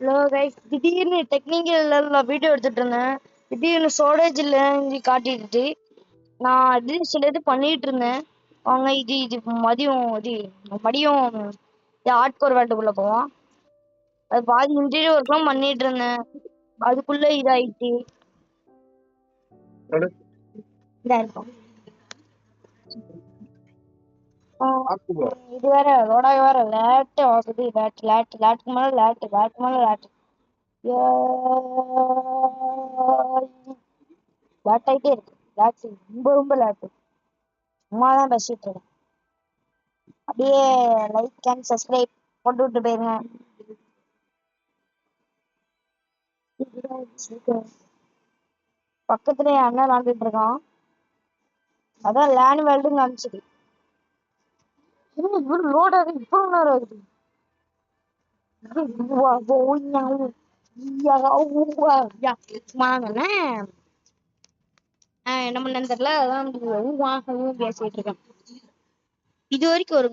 Hello guys, திடீர்னு technical video எடுத்துட்டு இருந்தேன். திடீர்னு ஸ்டோரேஜ் இல்லைன்னு காட்டிட்டு நான் அது சில இது பண்ணிட்டு இருந்தேன். அவங்க இது மதியம் ஹார்ட்கோர் வேல்டுக்குள்ள போவோம். அது பாதி இன்டீரியர் ஒர்க்லாம் பண்ணிட்டு இருந்தேன். அதுக்குள்ள இதாயிட்டு இதா இருக்கும். இது வேற லோடாக வேற லேட் ஆகுது. லேட்டுக்கு மேல லேட் லேட் ஆயிட்டே இருக்கு. ரொம்ப லேட்டு. சும்மா தான் பேசிட்டு இருக்கேன். அப்படியே லைக் அண்ட் சப்ஸ்கிரைப் போட்டு விட்டு போயிருங்க. பக்கத்துல என் அண்ணன் விளாண்டுட்டு இருக்கான். அதான் லேன் வேல்டுன்னு காமிச்சது. இவ்வளவு லோட் ஆகுது, இவ்வளவு நேரம் ஆகுது. என்ன பண்ணேன்னு தெரியல. அதான் பேசிட்டு இருக்கேன். இது வரைக்கும் ஒரு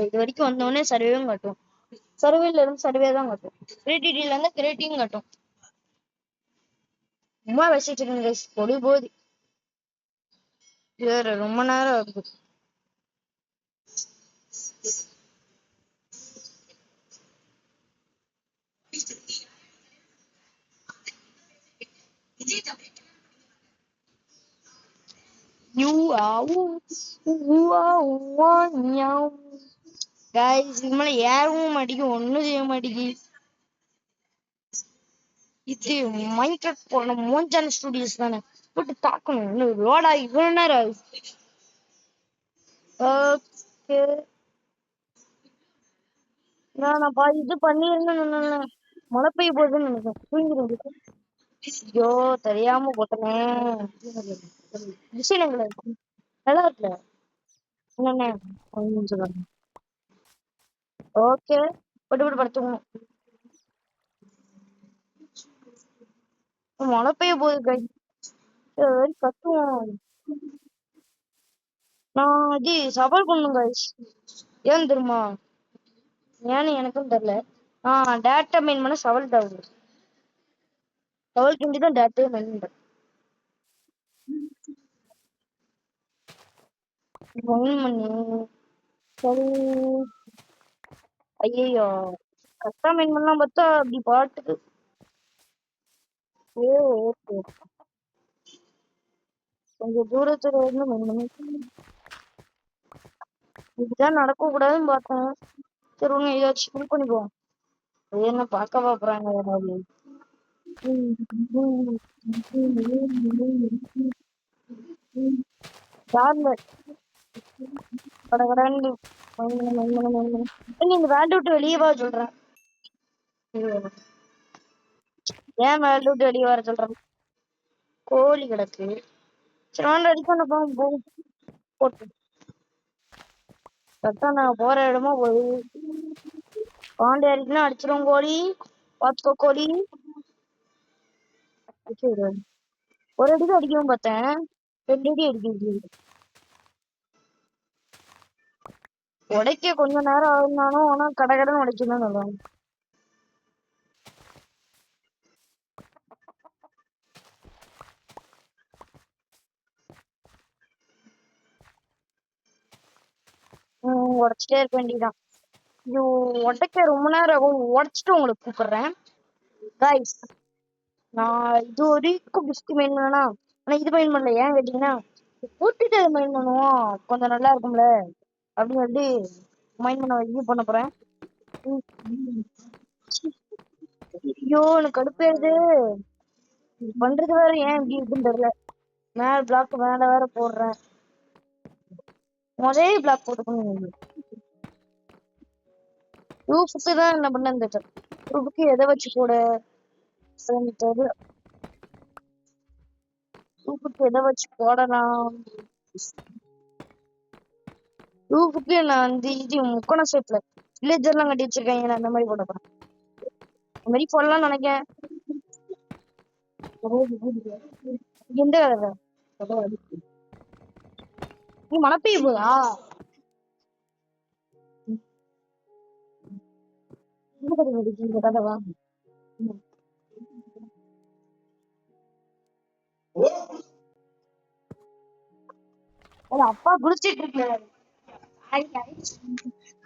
இது வரைக்கும் வந்தோடனே சர்வேவும் காட்டும். சர்வேல இருந்து சர்வே தான் காட்டும். கிரியேட்டிவிட்டில இருந்து கிரியேட்டிவும் காட்டும். சும்மா பேசிட்டு இருக்கேன் கைஸ். பொடி போகுது. வேற ரொம்ப நேரம் ஆகுது. கைஸ், இது மேல ஏறவும் மாட்டேங்குது, ஒண்ணும் செய்ய மாட்டேங்குது. இது மைன்கிராஃப்ட் போடணும். மோஞ்சான ஸ்டுடியோஸ் தானே போட்டு தாக்கணும். இன்னும் லோட் ஆகி இவ்வளவு நேரம் ஆகுது. ஓகே, நான் இது பண்ணிருந்தேன். மழை பெய்ய போகுதுன்னு நினைக்கிறேன். தூங்கிடுங்க. ஐயோ, தெரியாம போட்டனே. விஷயங்கள நல்லா இருக்குல்ல என்னண்ணே. ஓகே, போட்டு படுத்துக்கணும். மழை பெய்ய போகுது guys. கத்துவோம். நான் இது சவால் பண்ணும் guys. ஏன் தெரியுமா? ஏன்னு எனக்கும் தெரியல. டேட்டா மைன் பண்ண சவால் தேவை. சவால் கிண்டி தான் டேட்டாவே மைன் பண்றேன். மைன் பண்ணி சரி. ஐயோ, கரெக்டா மைன் பண்ணலாம் பார்த்தா அப்படி பாட்டுக்கு. ஓ, ஓகே. கொஞ்சம் தூரத்துல இருந்து மைன் பண்ணி இதுதான் நடக்க கூடாதுன்னு பார்த்தேன். சரி, ஒண்ணு ஏதாச்சும் ஃபில் பண்ணிக்குவோம். அது என்ன பார்க்க பாக்குறாங்க ஏதாவது. யாருல கடகடன்னு நீங்க வேல்டு விட்டு வெளியே வா சொல்றேன். ஏன் வேல்டு விட்டு வெளியே வர சொல்றேன்? கோழி கிடக்கு. சரி, வாங்க அடிக்கணும். போட்டு கரெக்டா நான் போற இடமா போய் பாண்டி அடிக்கலாம். அடிச்சிடும் கோழி. பாத்துக்கோ கோழி. ஒரு அடிக்கு அடிக்கவும் பார்த்தேன். 2 அடி அடிக்க உடைக்க கொஞ்சம் நேரம் ஆகுனாலும் ஆனா கடகடன்னு உடைக்கணும் நல்லா. உடைச்சிட்டே இருக்க வேண்டியதான். இது உடைக்க ரொம்ப நேரம் ஆகும். உடைச்சிட்டு உங்களுக்கு கூப்பிடுறேன் கைஸ். நான் இது வரைக்கும் பிஸ்கி மைன் பண்ணனா, ஆனா இது மைன் பண்ணல. ஏன் கேட்டீங்கன்னா, கூட்டிட்டு மைன் பண்ணுவோம் கொஞ்சம் நல்லா இருக்கும்ல அப்படின்னு சொல்லி மைன் பண்ண இது பண்ண போறேன். ஐயோ, எனக்கு கடுப்பேது. பண்றது வேற ஏன் இப்படி இருக்குன்னு தெரியல. மேல பிளாக் மேல வேற போடுறேன். முதலே பிளாக் போட்டுக்கணும். ரூஃபுக்கு தான் என்ன பண்ண தெரியல. ரூஃபுக்கு எதை வச்சு போட தெரியல. ரூஃபுக்கு எதை வச்சு போடலாம்? ரூஃபுக்கு நான் இது முக்கோண ஷேப்ல வில்லேஜர் எல்லாம் கட்டி வச்சிருக்காங்க. நான் அந்த மாதிரி போட போறேன். இந்த மாதிரி போடலாம்னு நினைக்கிறேன். எந்த கலர்? நீ மழை பெய்ய போதா? இந்த கதவா? அப்பா குளிச்சிட்டு இருக்காரு.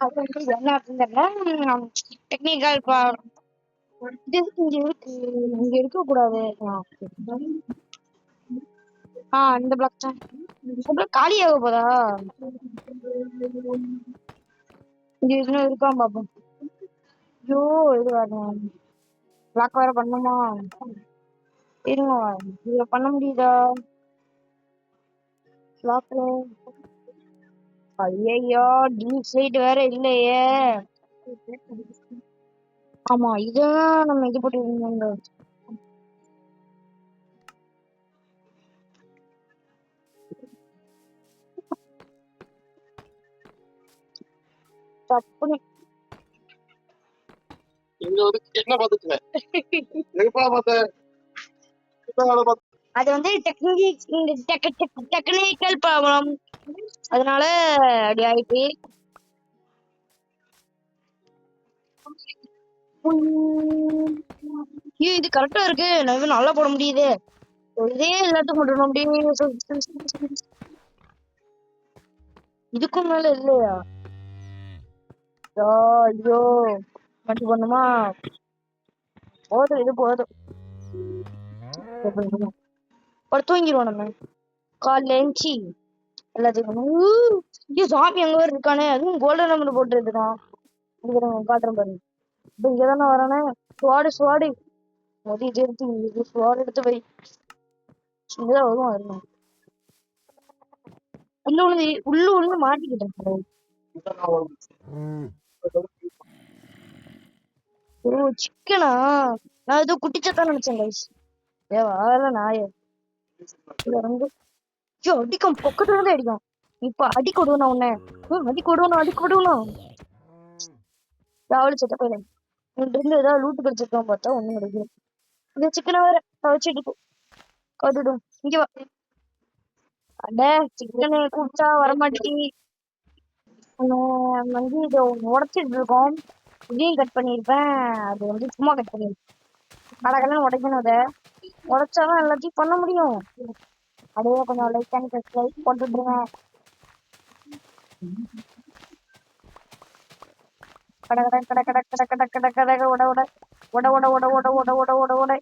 அது வந்து என்ன அப்படின்னா டெக்னிக்கல் இது இங்க இருக்கு. இங்க இருக்க கூடாது. இந்த பிளாக் தான். இந்த பிளாக் காலியாக போதா? இங்க இன்னும் இருக்கான் பாப்போம். ஐயோ இது வரணும். பிளாக் வேற பண்ணுமா? இருங்க, இத பண்ண முடியுதா? பிளாக்ல ஐயோ டி சைடு வேற இல்லையே. ஆமா இதான் நம்ம இது போட்டு தப்புன்னு என்ன பாத்துட்டு அது வந்து டெக்னிக்கல் ப்ராப்ளம், அதனால அப்படி ஆயிட்டு. ஐயோ இது கரெக்டா இருக்கு. நான் நல்லா போட முடியுது. இதே எல்லாத்துக்கும் போடணும் அப்படியே. இதுக்கும் மேல இல்லையா? ஐயோ மட்டு பண்ணுமா? போதும் இது போதும். ஒரு தூங்கிடுவோம் நம்ம காலைல எழுந்துச்சி எல்லாத்துக்கும். சாமி அங்க வேற இருக்கானே, அதுவும் கோல்டன் நம்பர் போட்டு இருக்கான். காட்டுறேன் பாருங்க. இப்ப இங்கதானே வரானே. ஸ்வாடு மொதல் இது எடுத்து இது ஸ்வாட் எடுத்து வை. இங்கதான் வருவான் வரணும். உள்ள ஒண்ணு மாட்டிக்கிட்டேன். சிக்கனா? நான் ஏதோ குட்டிச்சத்தான் நினைச்சேன் கைஸ். ஏவா அதெல்லாம் நாயே வந்து அடிக்கும், பக்கத்துல இருந்து அடிக்கும். இப்ப அடி கொடுவனா உன்ன? அடி கொடுவனா? ராவலி சத்த போயில இருந்து ஏதாவது லூட்டு கிடைச்சிருக்கான் பார்த்தா ஒண்ணும் கிடைக்கும். இந்த சிக்கனை வேற வச்சுட்டு கட்டுடும். இங்க வா. அட சிக்கனை கூப்பிட்டா வரமாட்டேங்கி. வந்து இதை உடைச்சிட்டு இருக்கோம். இதையும் கட் பண்ணிருப்பேன். அது வந்து சும்மா கட் பண்ணிருப்பேன். கடகடன்னு உடைக்கணும். அதை உடைச்சாதான் எல்லாத்தையும் பண்ண முடியும். அப்படியே கொஞ்சம் லைக் அண்ட் சப்ஸ்கிரைப் போட்டுடுறேன். கட கட கட கட கட கட கட கட உட உட உட உட உட உட உட உட உட உட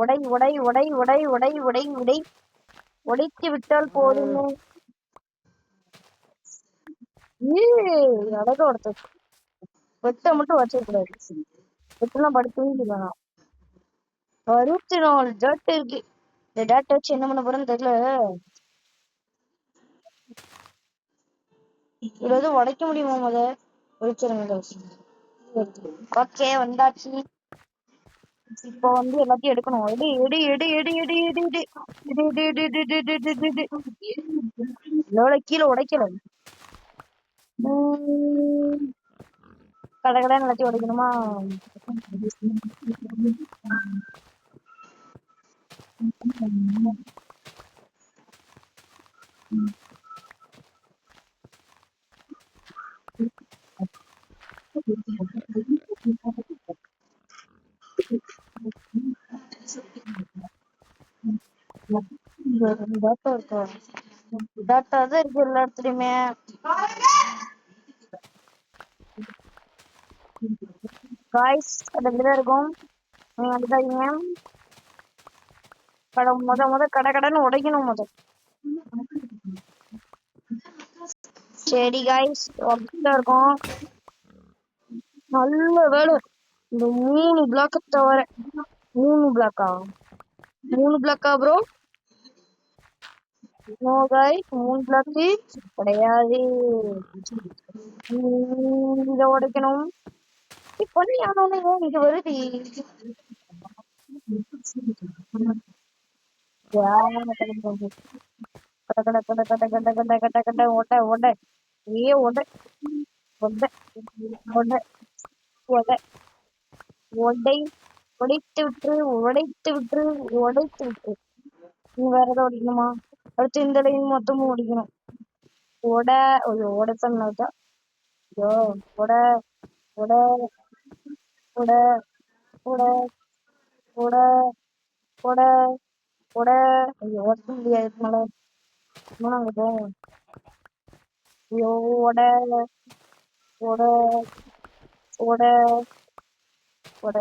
உடை உடை உடை உடை உடை உடை உடை உடைத்து விட்டால் போதுமே. அழகா உடச்சு வெட்ட மட்டும் வச்சிருக்கூடாது. வெட்டெல்லாம் படுத்து தூங்கிடுவேன். 64 டேட் இருக்கு. இந்த டேட் வச்சு என்ன பண்ண போறேன்னு தெரியல. இதுல எதுவும் உடைக்க முடியுமா? ஒழிச்சிருங்க. ஓகே வந்தாச்சு. இப்ப வந்து எல்லாத்தையும் எடுக்கணும். எடு எடு எடு எடு எடு எடு எடு எடு எடு எடு எடு எடு எடு எடு எவ்வளவு கீழே உடைக்கல. கடகடன்னு எல்லாத்தையும் உடைக்கணுமா? டேட்டா இருக்கா? டேட்டா தான் இருக்கு எல்லா இடத்துலயுமே. காய்ஸ் அது அப்படிதான் இருக்கும். நீங்க அப்படிதான் முத கடகடன்னு உடைக்கணும். சரி காய்ஸ் அப்படிதான் இருக்கும். நல்ல வேலை இந்த 3 பிளாக் தவிர. 3 பிளாக்கா ப்ரோ? நோ காய்ஸ் 3 பிளாக் கிடையாது. இத உடைக்கணும். பொண்ணு யானோன்னு இங்க வருது. கட கட கட கட கட கட கட கட ஓட ஓட ஏ ஓட ஓட ஓட ஓட உடை உடைத்து விட்டு உடைத்து விட்டு உடைத்து விட்டு. நீ வேற ஏதாவது ஓடிக்கணுமா? அடுத்து இந்த லைன் மொத்தமும் ஓடிக்கணும். உட உடைப்பா ஐயோ உட உட உட உட போட போட போட ஐயோ ஓட்ட முடியாது மேல அங்க போவோம். ஐயோ ஓட ஓட ஓட ஓட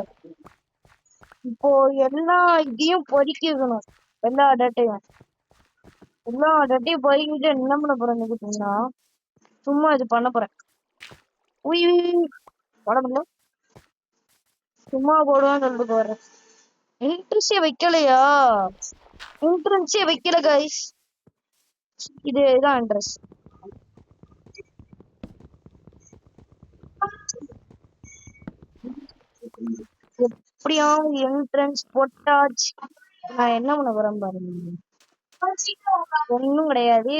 இப்போ எல்லா இதையும் பொறிக்கணும். எல்லா டேட்டையும் பொறிக்கிட்டு என்ன பண்ண போறேன்னு கேட்டீங்கன்னா சும்மா இது பண்ண போறேன். உய் போட முடியல சும்மா போடுவான்னு சொல்லிட்டு போறேன். இன்ட்ரெஸ்டே வைக்கலையா? இன்ட்ரெஸ்டே வைக்கல கைஸ். இதுதான் இன்ட்ரெஸ்ட். எப்படியாவது என்ட்ரன்ஸ் போட்டாச்சு. நான் என்ன பண்ண போறேன் பாருங்க. ஒண்ணும் கிடையாது.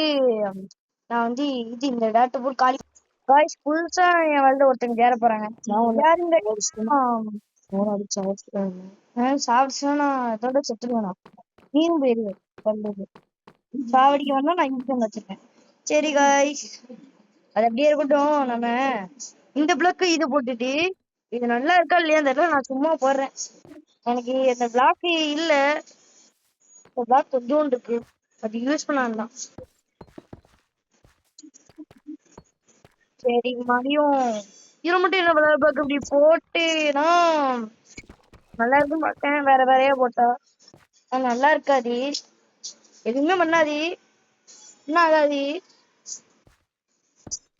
நான் வந்து இது இந்த டேட்டா போட்டு காலி காய்ஸ் புதுசா என் வாழ்ந்த ஒருத்தங்க சேர போறாங்க. யாருங்க? சாப்பிடுச்சுன்னா நான் இதோட செத்துருவேனா? நீயும் போயிருவேன் பண்றது சாவடிக்க வேணா நான் இங்க வச்சிருக்கேன். சரி காய்ஸ் அது அப்படியே இருக்கட்டும். நம்ம இந்த பிளாக் இது போட்டுட்டு இது நல்லா இருக்கா இல்லையா தெரியல. நான் சும்மா போடுறேன். எனக்கு அந்த பிளாக் இல்ல. இந்த பிளாக் கொஞ்சோண்டு இருக்கு. அது யூஸ் பண்ணலாம். சரி மதியம் இது மட்டும் என்ன விளையாட பார்க்க இப்படி போட்டேன்னா நல்லா இருக்கும் பார்த்தேன். வேற வேறையா போட்டா நல்லா இருக்காது. எதுவுமே பண்ணாது. என்ன ஆகாது.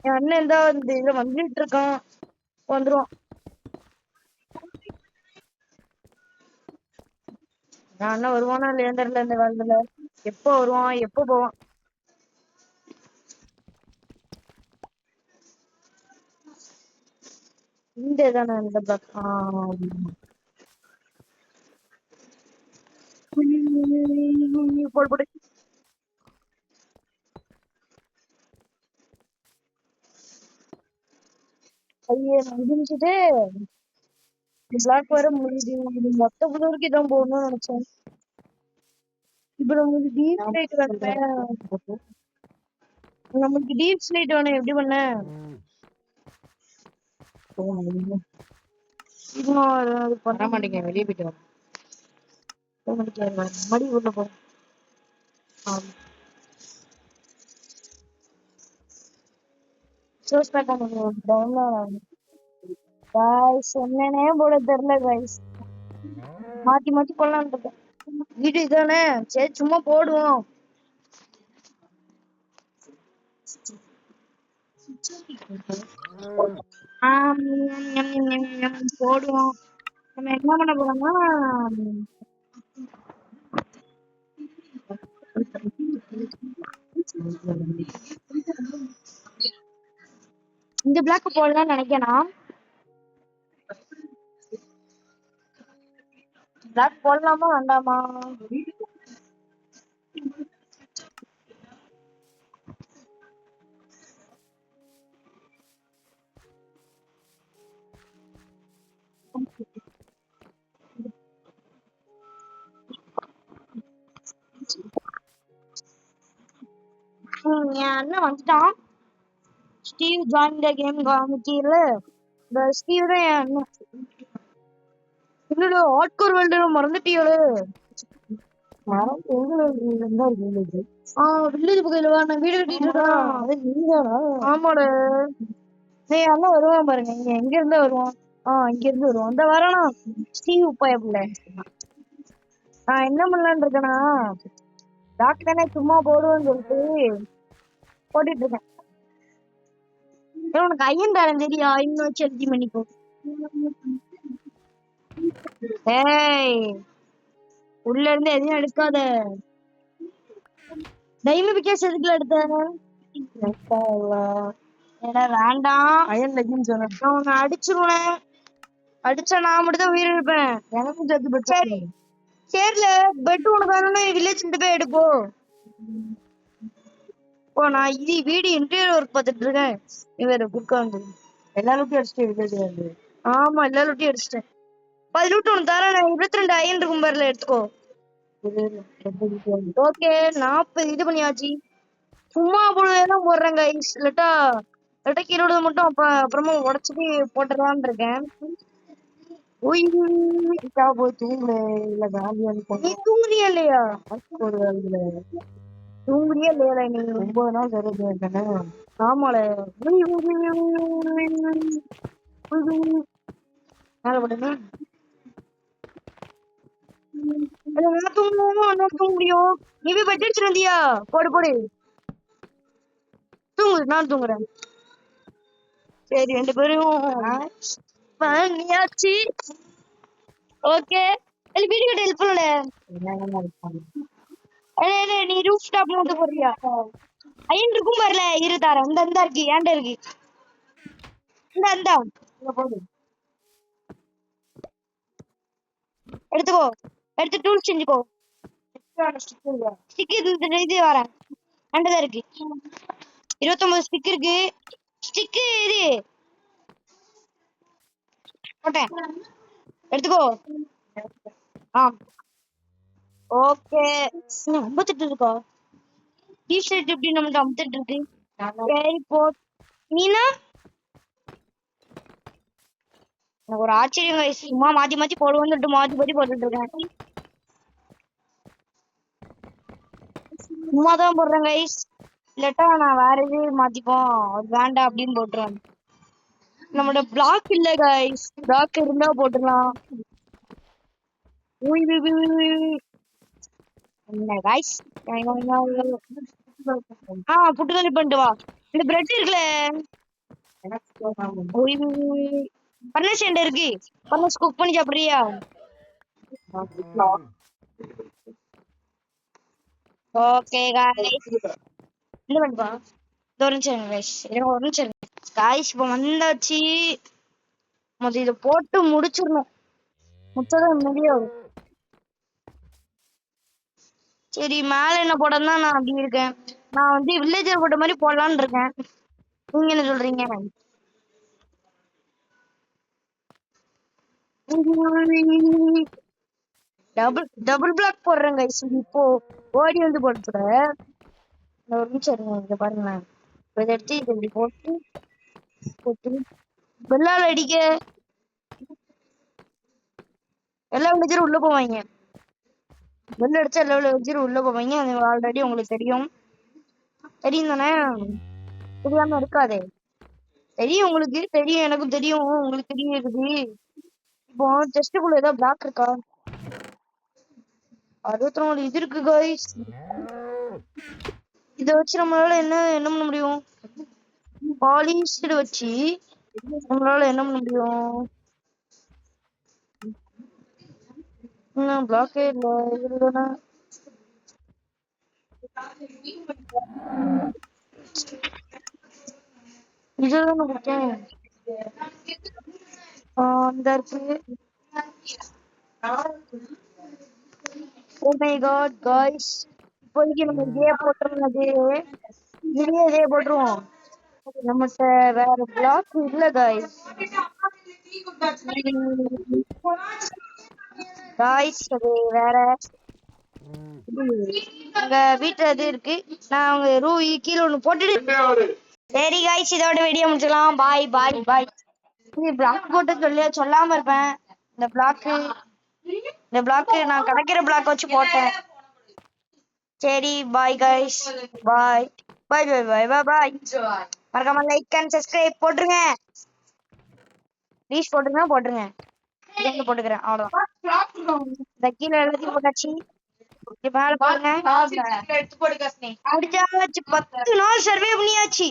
என் அண்ணன் இருந்தா இந்த இதுல வந்துட்டு இருக்கான். வந்துருவான். நான் அண்ணன் வருவானா இல்லையா தெரியல. இந்த காலத்துல எப்போ வருவான் எப்போ போவான். இந்த தானே இந்த பிளாக். போடு போடு. ஐயே முடிஞ்சுட்டு பிளாக் வர முடியுது. மொத்த புதூருக்கு இதான் போகணும்னு நினைச்சேன். இப்ப நமக்கு டீப் ஸ்லைட் வேணும். நமக்கு டீப் ஸ்லைட் வேணும். எப்படி பண்ண பண்ண மாட்டேங்க. வெளியே போயிட்டு வரேன். மடி உள்ள போ. சூஸ் பண்ண காய்ஸ் என்னன்னே போட தெரியல காய்ஸ். மாத்தி மாத்தி கொள்ளலான்னு இருக்கேன். வீடு இதானே சரி சும்மா போடுவோம். போடுவோம். நம்ம என்ன பண்ண போறோம்னா இந்த பிளாக் போடலாம்னு நினைக்கிறேன். பிளாக் போடலாமா வேண்டாமா? என் அண்ணன் வந்துட்டான். ஸ்டீவ் ஜாயின் த கேம் காமிக்கல. இந்த ஸ்டீவ் தான் என் அண்ணன். இல்ல ஹாட்கோர் வேர்ல்டு மறந்துட்டியோல. வில்லேஜ் பக்கத்துல வா. நான் வீடு கட்டிட்டு இருக்கேன். ஆமாட என் அண்ணன் வருவான் பாருங்க. இங்க எங்க இருந்தா வருவான். இங்க இருந்து வருவான். இந்த வரானா ஸ்டீவ் பயப்புல. நான் என்ன பண்ணலான்னு இருக்கேன்னா டாக்டர் தானே சும்மா போடுவேன்னு சொல்லிட்டு போட்டுட்டு இருக்கேன். உனக்கு ஐயன் தரேன் தெரியா? இன்னும் வச்சு எழுதி பண்ணிக்கோ. ஏய் உள்ள இருந்து எதையும் எடுக்காத. டைமி பிகேஸ் எதுக்குல எடுத்த? வேண்டாம். அயன் லெகின்ஸ் நான் உன்னை அடிச்சிருவேன். அடிச்சா நான் மட்டும் தான் உயிர் இருப்பேன். எனக்கும் சேர்த்து பெட். சரி சரில பெட் உனக்கு வேணும்னு வில்லேஜ் போய் எடுப்போ. நான் இது வீடு இன்டீரியர் ஒர்க் பார்த்துட்டு இருக்கேன். இவர் உட்காந்து எல்லா லூட்டும் அடிச்சுட்டு வில்லேஜ் வந்து. ஆமா எல்லா லூட்டையும் அடிச்சிட்டேன். 10 லூட் ஒன்று தரேன். 22 அயன் இருக்கும் பாருல எடுத்துக்கோ. ஓகே 40 இது பண்ணியாச்சு. சும்மா போடுவேதான் போடுறேன் கைஸ். இல்லாட்டா கீழோட மட்டும் அப்புறமா உடச்சிட்டு போட்டுடலான்னு இருக்கேன். ஓய் நீ தூங்குறியா இல்லையா? தூங்குறியா இல்லையா நீ? 9 நாள் சரியா ஆமால. மேல போட்டுங்க. என்ன தூங்குவோம், என்ன தூங்க முடியும்? நீ போய் பெட் அடிச்சுட்டு வந்தியா? போடு போடு. தூங்கு, நான் தூங்குறேன். சரி 2 பேரும் பண்ணியாச்சு. ஓகே. வீடியோ கட்ட ஹெல்ப் பண்ணல. நீ ரூஃப் டாப் மட்டும் போறியா? அயன் இருக்கும் பாருல, இரு தாரேன். இந்த இருக்கு, ஏன்ட இருக்கு. இந்த போடு. எடுத்துக்கோ. எடுத்து டூல் செஞ்சுக்கோ. ஸ்டிக் இது வரேன். ஏன்டதான் இருக்கு. 29 ஸ்டிக் இருக்கு. ஸ்டிக் இது போட்டேன். எடுத்துக்கோ. ஓகே. 58 இருக்கா? டிஷர்ட் எப்படி நம்மகிட்ட 58 இருக்கு? சரி போ. நீனா எனக்கு ஒரு ஆச்சரியம் guys. சும்மா மாத்தி மாத்தி போடுவோம்னு சொல்லிட்டு மாத்தி மாத்தி போட்டுட்டு இருக்கேன். சும்மா தான் போடுறேன் guys. இல்லாட்டா நான் வேற எது மாத்திப்போம், அது வேண்டாம் அப்படின்னு போட்டுருவேன். நம்மளோட பிளாக் இல்ல guys. பிளாக் இருந்தா போட்டுடலாம். என்ன guys? புட்டுதலி பண்ணிட்டு வா. இந்த பிரெட் இருக்குல்ல, பர்னஸ் என்கிட்ட இருக்கு. பர்னஸ் குக் பண்ணி சாப்பிடுறியா? Okay guys. என்ன பண்ணுவா? ஒரு நிமிஷம் guys. எனக்கு ஒரு நிமிஷம் guys. இப்ப வந்தாச்சு. முதல்ல இதை போட்டு முடிச்சிடணும். முச்சதான் முடியாது. சரி மேல என்ன போடனா நான் அப்படி இருக்கேன். நான் வந்து வில்லேஜர் போட்ட மாதிரி போடலான்னு இருக்கேன். நீங்க என்ன சொல்றீங்க? டபுள் பிளாக் போடுறேன் guys. இப்போ ஓடி வந்து போட்டு ஒரு நிமிஷம் இருங்க. இங்க பாருங்க, இதை எடுத்து இதை இப்படி போட்டு போட்டு வெள்ளால அடிக்க எல்லா வில்லேஜரும் உள்ள போவாங்க. வெள்ள அடிச்சா எல்லா வில்லேஜரும் உள்ள போவாங்க. அது ஆல்ரெடி உங்களுக்கு தெரியும். தெரியும் தானே? தெரியாம இருக்காதே. தெரியும் உங்களுக்கு, தெரியும் எனக்கும் தெரியும். உங்களுக்கு தெரியும் இருக்குது. இப்போ செஸ்டுக்குள்ள ஏதாவது பிளாக் இருக்கா? 64 இது இருக்கு guys. இத வச்சு நம்மளால என்ன என்ன பண்ண முடியும்? பாலிஷ்டு வச்சு நம்மளால என்ன பண்ண முடியும்? பிளாக்கே இல்ல. இதுதானே இதுதானே கொடுத்தேன். அந்த இருக்கு. Oh my god guys. இப்போதைக்கு நம்ம இதே போட்டுருவோம். இதே போட்டுருவோம். நம்மகிட்ட வேற பிளாக் இல்ல guys. guys அது வேற எங்க வீட்டுல அது இருக்கு. நான் அவங்க ரூவி கீழே ஒண்ணு போட்டுட்டு. சரி guys, இதோட வீடியோ முடிச்சுக்கலாம். பாய் பாய் பாய். பிளாக் போட்டு சொல்லாம இருப்பேன். இந்த பிளாக் நான் கிடைக்கிற பிளாக் வச்சு போட்டேன். சரி பாய் guys. பாய் பாய் பாய் பாய் பாய் பாய். மறக்காம லைக் அண்ட் சப்ஸ்கிரைப் போட்டுருங்க. ப்ளீஸ் போட்டுருங்க. இங்க போட்டுக்கிறேன் அவ்வளவுதான். இந்த கீழே எல்லாத்தையும் போட்டாச்சு. மேல பாருங்க. முடிச்சாச்சு. 10 நாள் சர்வே பண்ணியாச்சு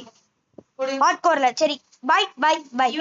ஹார்ட்கோர்ல. சரி பாய் பாய் பாய்.